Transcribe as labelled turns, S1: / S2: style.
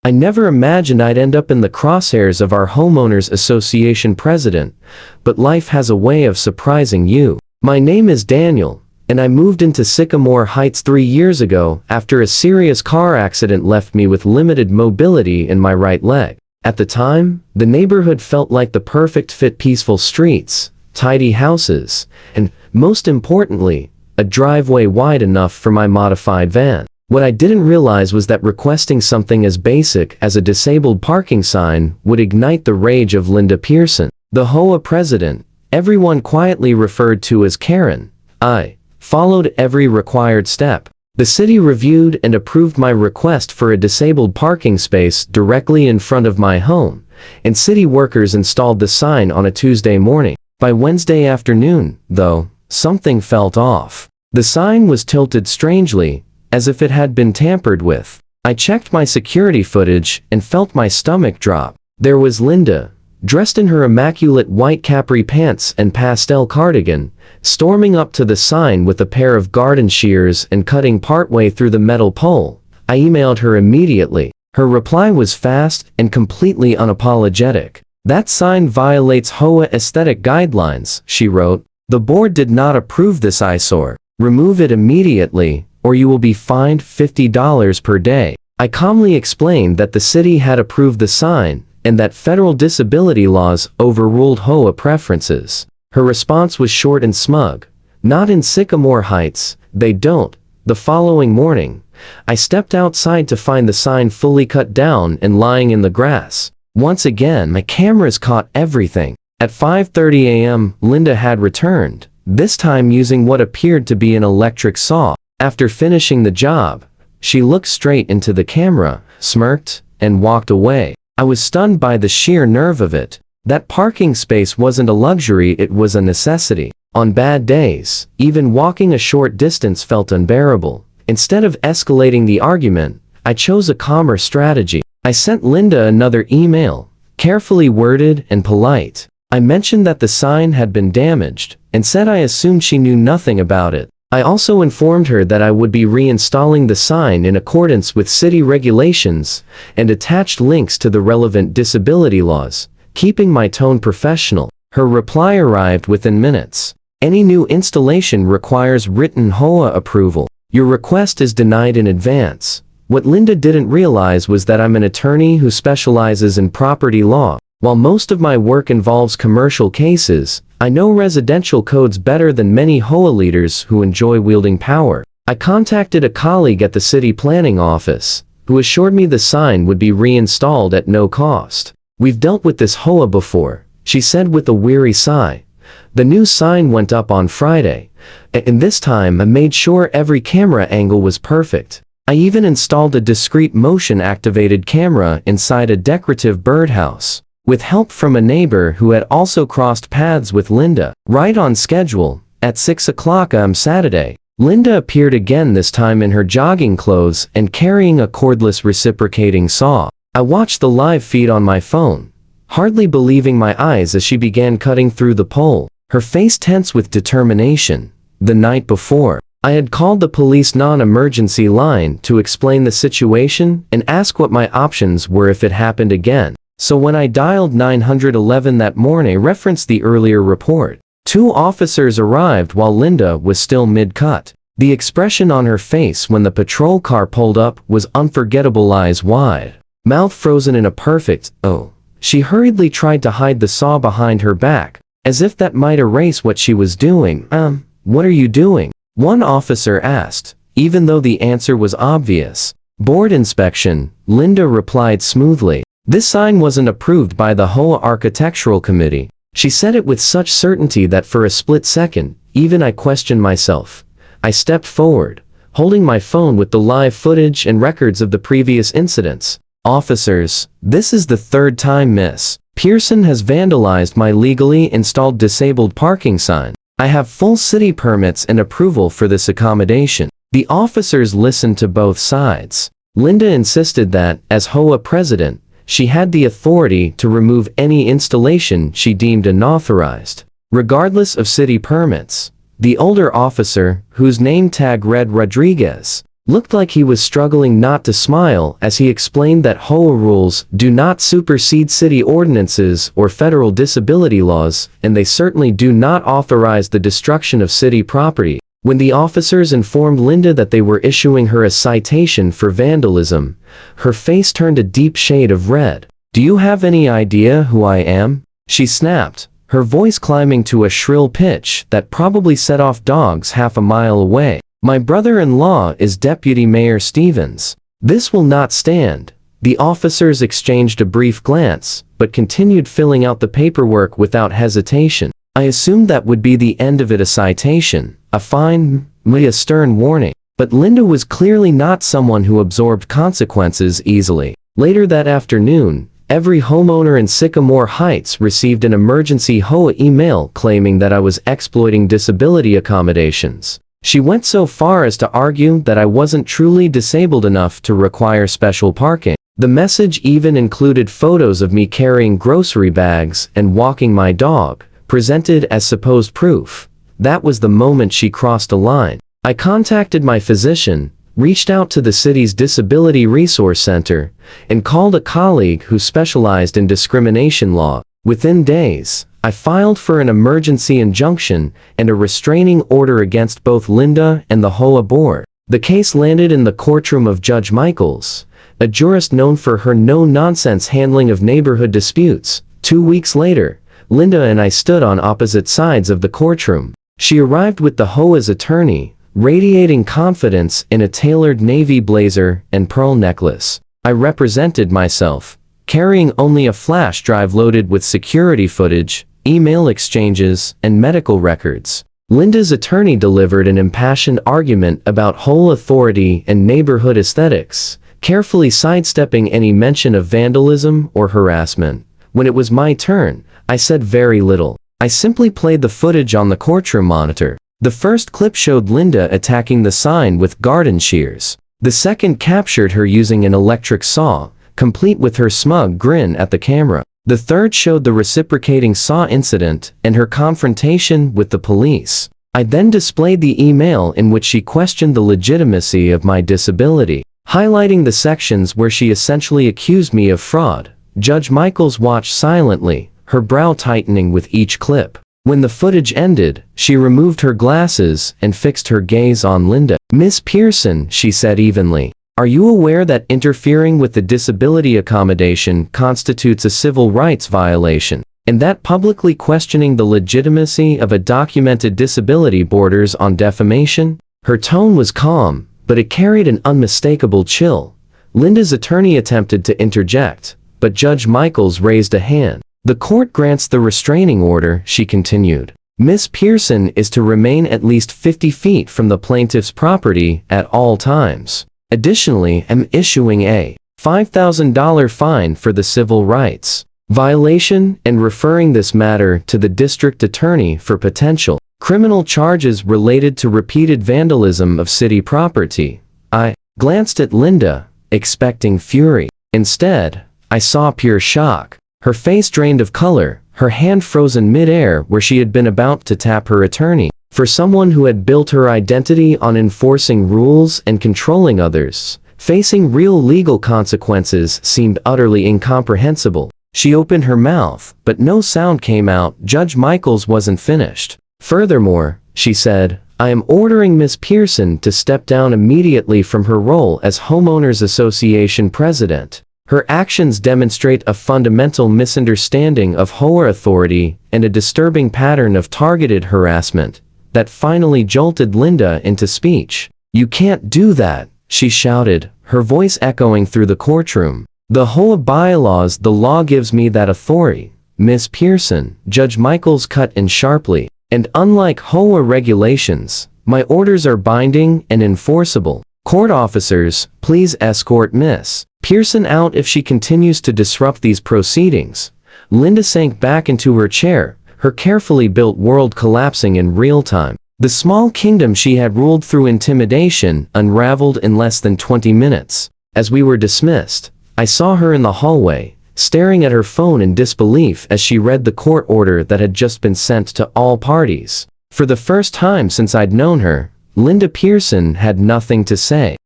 S1: I never imagined I'd end up in the crosshairs of our homeowners association president, but life has a way of surprising you. My name is Daniel, and I moved into Sycamore Heights 3 years ago after a serious car accident left me with limited mobility in my right leg. At the time, the neighborhood felt like the perfect fit: peaceful streets, tidy houses, and, most importantly, a driveway wide enough for my modified van. What I didn't realize was that requesting something as basic as a disabled parking sign would ignite the rage of Linda Pearson, the HOA president, everyone quietly referred to as Karen. I followed every required step. The city reviewed and approved my request for a disabled parking space directly in front of my home, and city workers installed the sign on a Tuesday morning. By Wednesday afternoon, though, something felt off. The sign was tilted strangely, as if it had been tampered with. I checked my security footage and felt my stomach drop. There was Linda, dressed in her immaculate white capri pants and pastel cardigan, storming up to the sign with a pair of garden shears and cutting partway through the metal pole. I emailed her immediately. Her reply was fast and completely unapologetic. "That sign violates HOA aesthetic guidelines," she wrote. "The board did not approve this eyesore. Remove it immediately, or you will be fined $50 per day." I calmly explained that the city had approved the sign, and that federal disability laws overruled HOA preferences. Her response was short and smug. "Not in Sycamore Heights, they don't." The following morning, I stepped outside to find the sign fully cut down and lying in the grass. Once again, my cameras caught everything. At 5:30 a.m., Linda had returned, this time using what appeared to be an electric saw. After finishing the job, she looked straight into the camera, smirked, and walked away. I was stunned by the sheer nerve of it. That parking space wasn't a luxury, it was a necessity. On bad days, even walking a short distance felt unbearable. Instead of escalating the argument, I chose a calmer strategy. I sent Linda another email, carefully worded and polite. I mentioned that the sign had been damaged, and said I assumed she knew nothing about it. I also informed her that I would be reinstalling the sign in accordance with city regulations, and attached links to the relevant disability laws, keeping my tone professional. Her reply arrived within minutes. "Any new installation requires written HOA approval. Your request is denied in advance." What Linda didn't realize was that I'm an attorney who specializes in property law. While most of my work involves commercial cases, I know residential codes better than many HOA leaders who enjoy wielding power. I contacted a colleague at the city planning office, who assured me the sign would be reinstalled at no cost. "We've dealt with this HOA before," she said with a weary sigh. "The new sign went up on Friday, and this time I made sure every camera angle was perfect. I even installed a discrete motion-activated camera inside a decorative birdhouse, with help from a neighbor who had also crossed paths with Linda." Right on schedule, at 6 o'clock on Saturday, Linda appeared again, this time in her jogging clothes and carrying a cordless reciprocating saw. I watched the live feed on my phone, hardly believing my eyes as she began cutting through the pole, her face tense with determination. The night before, I had called the police non-emergency line to explain the situation and ask what my options were if it happened again. So when I dialed 911 that morning, I referenced the earlier report. 2 officers arrived while Linda was still mid-cut. The expression on her face when the patrol car pulled up was unforgettable, eyes wide, mouth frozen in a perfect "oh." She hurriedly tried to hide the saw behind her back, as if that might erase what she was doing. What are you doing?" one officer asked, even though the answer was obvious. "Board inspection," Linda replied smoothly. "This sign wasn't approved by the HOA Architectural Committee." She said it with such certainty that for a split second, even I questioned myself. I stepped forward, holding my phone with the live footage and records of the previous incidents. "Officers, this is the 3rd time Miss Pearson has vandalized my legally installed disabled parking sign. I have full city permits and approval for this accommodation." The officers listened to both sides. Linda insisted that, as HOA president, she had the authority to remove any installation she deemed unauthorized, regardless of city permits. The older officer, whose name tag read Rodriguez, looked like he was struggling not to smile as he explained that HOA rules do not supersede city ordinances or federal disability laws, and they certainly do not authorize the destruction of city property. When the officers informed Linda that they were issuing her a citation for vandalism, her face turned a deep shade of red. "Do you have any idea who I am?" she snapped, her voice climbing to a shrill pitch that probably set off dogs half a mile away. "My brother-in-law is Deputy Mayor Stevens." "This will not stand." The officers exchanged a brief glance, but continued filling out the paperwork without hesitation. I assumed that would be the end of it, a citation, a fine, a stern warning. But Linda was clearly not someone who absorbed consequences easily. Later that afternoon, every homeowner in Sycamore Heights received an emergency HOA email claiming that I was exploiting disability accommodations. She went so far as to argue that I wasn't truly disabled enough to require special parking. The message even included photos of me carrying grocery bags and walking my dog, presented as supposed proof. That was the moment she crossed a line. I contacted my physician, reached out to the city's Disability Resource Center, and called a colleague who specialized in discrimination law. Within days, I filed for an emergency injunction and a restraining order against both Linda and the HOA board. The case landed in the courtroom of Judge Michaels, a jurist known for her no-nonsense handling of neighborhood disputes. 2 weeks later, Linda and I stood on opposite sides of the courtroom. She arrived with the HOA's attorney, radiating confidence in a tailored navy blazer and pearl necklace. I represented myself, carrying only a flash drive loaded with security footage, email exchanges, and medical records. Linda's attorney delivered an impassioned argument about HOA authority and neighborhood aesthetics, carefully sidestepping any mention of vandalism or harassment. When it was my turn, I said very little. I simply played the footage on the courtroom monitor. The first clip showed Linda attacking the sign with garden shears. The second captured her using an electric saw, complete with her smug grin at the camera. The third showed the reciprocating saw incident and her confrontation with the police. I then displayed the email in which she questioned the legitimacy of my disability, highlighting the sections where she essentially accused me of fraud. Judge Michaels watched silently, her brow tightening with each clip. When the footage ended, she removed her glasses and fixed her gaze on Linda. "Miss Pearson," she said evenly, "are you aware that interfering with the disability accommodation constitutes a civil rights violation, and that publicly questioning the legitimacy of a documented disability borders on defamation?" Her tone was calm, but it carried an unmistakable chill. Linda's attorney attempted to interject, but Judge Michaels raised a hand. "The court grants the restraining order," she continued. "Miss Pearson is to remain at least 50 feet from the plaintiff's property at all times. Additionally, I'm issuing a $5,000 fine for the civil rights violation and referring this matter to the district attorney for potential criminal charges related to repeated vandalism of city property." I glanced at Linda, expecting fury. Instead, I saw pure shock. Her face drained of color, her hand frozen mid-air where she had been about to tap her attorney. For someone who had built her identity on enforcing rules and controlling others, facing real legal consequences seemed utterly incomprehensible. She opened her mouth, but no sound came out. Judge Michaels wasn't finished. "Furthermore," she said, "I am ordering Miss Pearson to step down immediately from her role as Homeowners Association president. Her actions demonstrate a fundamental misunderstanding of HOA authority and a disturbing pattern of targeted harassment." That finally jolted Linda into speech. "You can't do that," she shouted, her voice echoing through the courtroom. "The HOA bylaws, the law gives me that authority, Miss Pearson," Judge Michaels cut in sharply. "And unlike HOA regulations, my orders are binding and enforceable. Court officers, please escort Miss Pearson out if she continues to disrupt these proceedings." Linda sank back into her chair, her carefully built world collapsing in real time. The small kingdom she had ruled through intimidation unraveled in less than 20 minutes. As we were dismissed, I saw her in the hallway, staring at her phone in disbelief as she read the court order that had just been sent to all parties. For the first time since I'd known her, Linda Pearson had nothing to say.